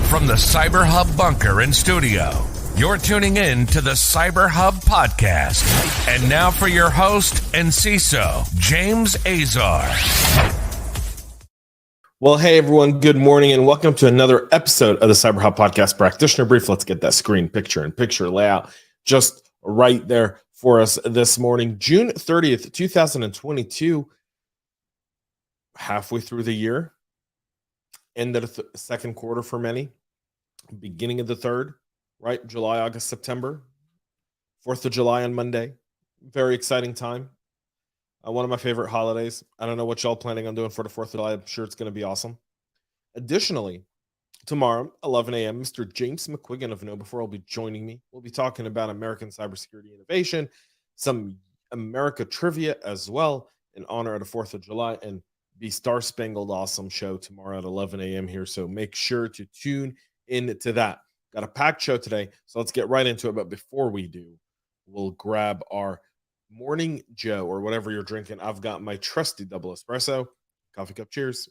From the CyberHub bunker and studio, you're tuning in to the CyberHub Podcast. And now for your host and CISO, James Azar. Well, hey, everyone. Good morning and welcome to another episode of the CyberHub Podcast Practitioner Brief. Let's get that screen picture and picture layout just right there for us this morning. June 30th, 2022, halfway through the year. End of the second quarter for many, beginning of the third, right? July, August, September, 4th of July on Monday. Very exciting time. One of my favorite holidays. I don't know what y'all planning on doing for the 4th of July. I'm sure it's going to be awesome. Additionally, tomorrow, 11 a.m., Mr. James McQuiggan of KnowBe4 will be joining me. We'll be talking about American cybersecurity innovation, some America trivia as well, in honor of the 4th of July, and the Star Spangled Awesome show tomorrow at 11 a.m. here. So make sure to tune into that. Got a packed show today, so let's get right into it. But before we do, we'll grab our Morning Joe or whatever you're drinking. I've got my trusty double espresso. Coffee cup, cheers.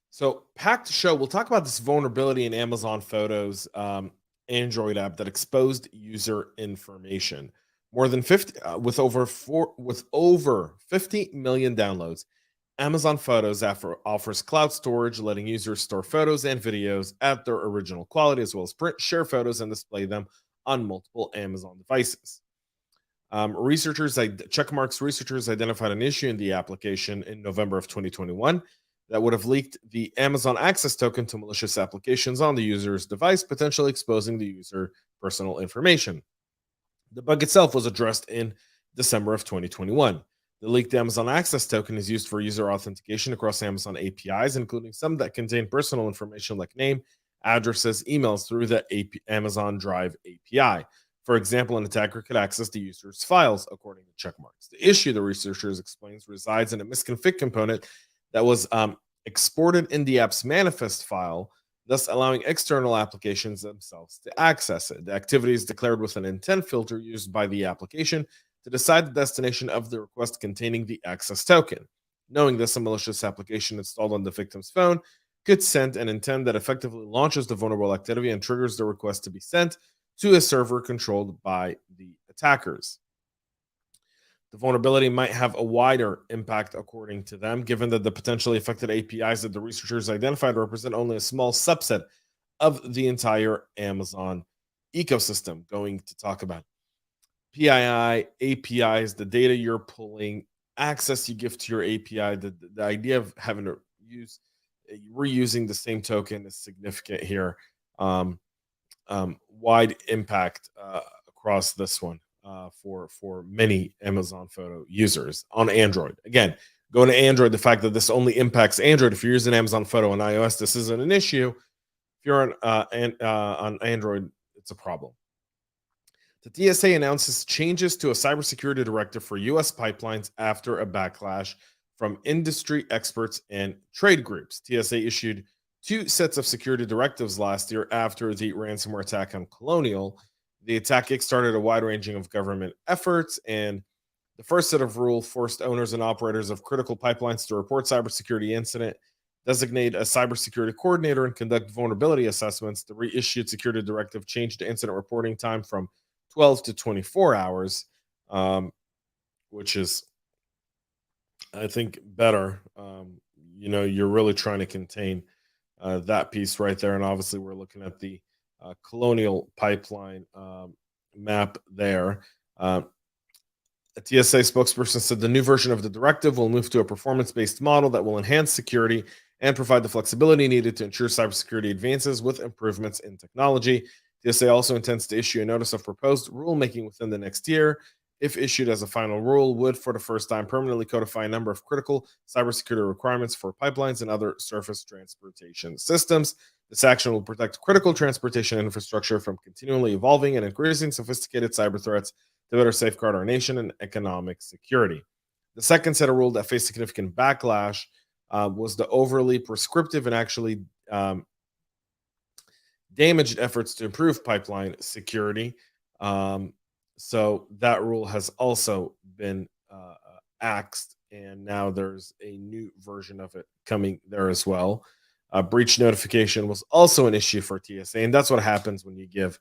So packed show. We'll talk about this vulnerability in Amazon Photos Android app that exposed user information. More than 50 with over 50 million downloads, Amazon Photos offers cloud storage, letting users store photos and videos at their original quality, as well as print, share photos, and display them on multiple Amazon devices. Checkmarx researchers identified an issue in the application in November of 2021 that would have leaked the Amazon Access token to malicious applications on the user's device, potentially exposing the user personal information. The bug itself was addressed in December of 2021. The leaked Amazon Access token is used for user authentication across Amazon APIs, including some that contain personal information like name, addresses, emails through the Amazon Drive API. For example, an attacker could access the user's files, according to Checkmarx. The issue, the researchers explains, resides in a misconfig component that was exported in the app's manifest file, thus allowing external applications themselves to access it. The activity is declared with an intent filter used by the application to decide the destination of the request containing the access token. Knowing this, a malicious application installed on the victim's phone could send an intent that effectively launches the vulnerable activity and triggers the request to be sent to a server controlled by the attackers. The vulnerability might have a wider impact, according to them, given that the potentially affected APIs that the researchers identified represent only a small subset of the entire Amazon ecosystem. Going to talk about PII, APIs, the data you're pulling, access you give to your API. The idea of having to reusing the same token is significant here. Wide impact across this one. For many Amazon Photo users on Android. Again, going to Android, the fact that this only impacts Android. If you're using Amazon Photo on iOS, this isn't an issue. If you're on Android, it's a problem. The TSA announces changes to a cybersecurity directive for U.S. pipelines after a backlash from industry experts and trade groups. TSA issued 2 sets of security directives last year after the ransomware attack on Colonial. The attack kickstarted a wide ranging of government efforts, and the first set of rules forced owners and operators of critical pipelines to report cybersecurity incident, designate a cybersecurity coordinator, and conduct vulnerability assessments. The reissued security directive changed the incident reporting time from 12 to 24 hours, which is, I think, better. You're really trying to contain that piece right there, and obviously we're looking at the Colonial pipeline map there. A TSA spokesperson said the new version of the directive will move to a performance-based model that will enhance security and provide the flexibility needed to ensure cybersecurity advances with improvements in technology. TSA also intends to issue a notice of proposed rulemaking within the next year. If issued as a final rule, would for the first time permanently codify a number of critical cybersecurity requirements for pipelines and other surface transportation systems. This action will protect critical transportation infrastructure from continually evolving and increasing sophisticated cyber threats to better safeguard our nation and economic security. The second set of rules that faced significant backlash was the overly prescriptive and actually damaged efforts to improve pipeline security. So that rule has also been axed and now there's a new version of it coming there as well. Breach notification was also an issue for TSA, and that's what happens when you give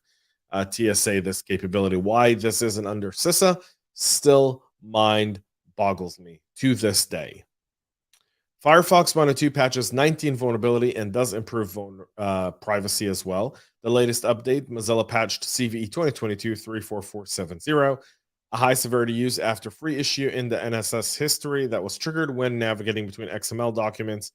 TSA this capability. Why this isn't under CISA still mind boggles me to this day. Firefox 102 patches 19 vulnerability and does improve privacy as well. The latest update, Mozilla patched CVE 2022-34470, a high severity use after free issue in the NSS history that was triggered when navigating between XML documents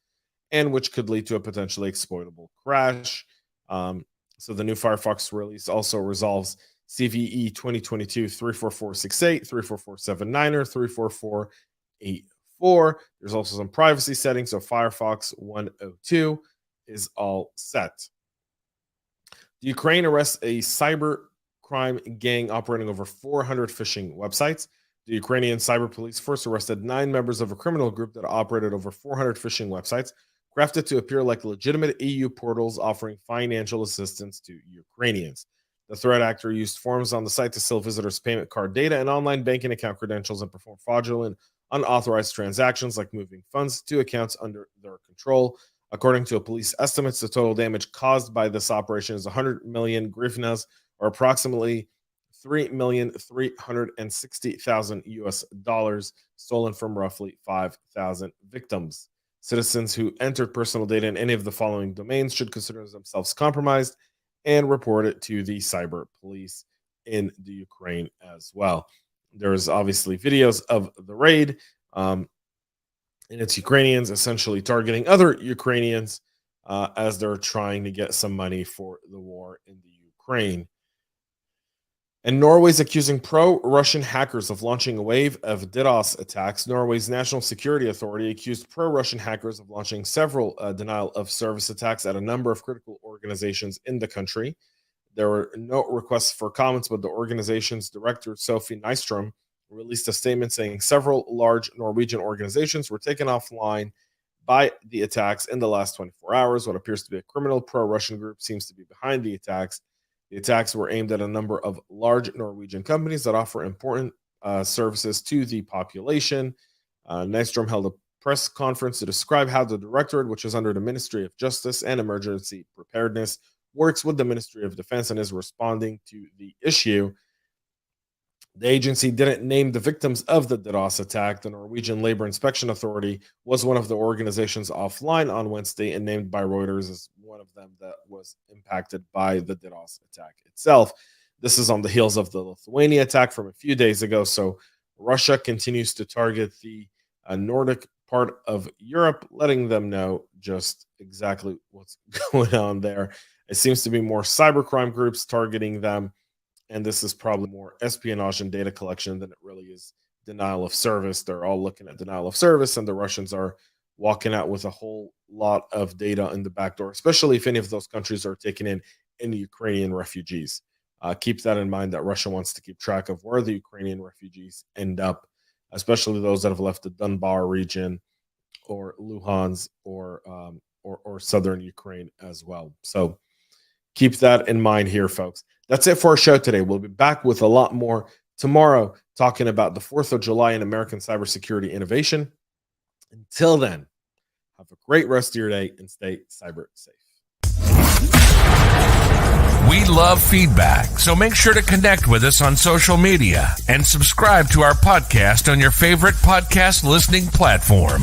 and which could lead to a potentially exploitable crash. So the new Firefox release also resolves CVE 2022-34468, 34479, or 34484. There's also some privacy settings, so Firefox 102 is all set. The Ukraine arrests a cybercrime gang operating over 400 phishing websites. The Ukrainian cyber police first arrested 9 members of a criminal group that operated over 400 phishing websites, crafted to appear like legitimate EU portals offering financial assistance to Ukrainians. The threat actor used forms on the site to steal visitors' payment card data and online banking account credentials and perform fraudulent, unauthorized transactions like moving funds to accounts under their control. According to police estimates, the total damage caused by this operation is 100 million hryvnias, or approximately $3,360,000 US dollars, stolen from roughly 5,000 victims. Citizens who entered personal data in any of the following domains should consider themselves compromised and report it to the cyber police in the Ukraine as well. There's obviously videos of the raid, and it's Ukrainians essentially targeting other Ukrainians as they're trying to get some money for the war in the Ukraine. And Norway's accusing pro-Russian hackers of launching a wave of DDoS attacks. Norway's National Security Authority accused pro-Russian hackers of launching several denial of service attacks at a number of critical organizations in the country. There were no requests for comments, but the organization's director, Sophie Nystrom, released a statement saying several large Norwegian organizations were taken offline by the attacks in the last 24 hours. What appears to be a criminal pro-Russian group seems to be behind the attacks. The attacks were aimed at a number of large Norwegian companies that offer important services to the population. Nystrom held a press conference to describe how the directorate, which is under the Ministry of Justice and Emergency Preparedness, works with the Ministry of Defense and is responding to the issue. The agency didn't name the victims of the DDoS attack. The Norwegian Labor Inspection Authority was one of the organizations offline on Wednesday and named by Reuters as one of them that was impacted by the DDoS attack itself. This is on the heels of the Lithuania attack from a few days ago. So Russia continues to target the Nordic part of Europe, letting them know just exactly what's going on there. It seems to be more cybercrime groups targeting them. And this is probably more espionage and data collection than it really is denial of service. They're all looking at denial of service, and the Russians are walking out with a whole lot of data in the back door, especially if any of those countries are taking in any Ukrainian refugees. Keep that in mind, that Russia wants to keep track of where the Ukrainian refugees end up, especially those that have left the Donbas region or Luhansk or southern Ukraine as well. So keep that in mind here, folks. That's it for our show today. We'll be back with a lot more tomorrow, talking about the 4th of July in American cybersecurity innovation. Until then, have a great rest of your day and stay cyber safe. We love feedback, so make sure to connect with us on social media and subscribe to our podcast on your favorite podcast listening platform.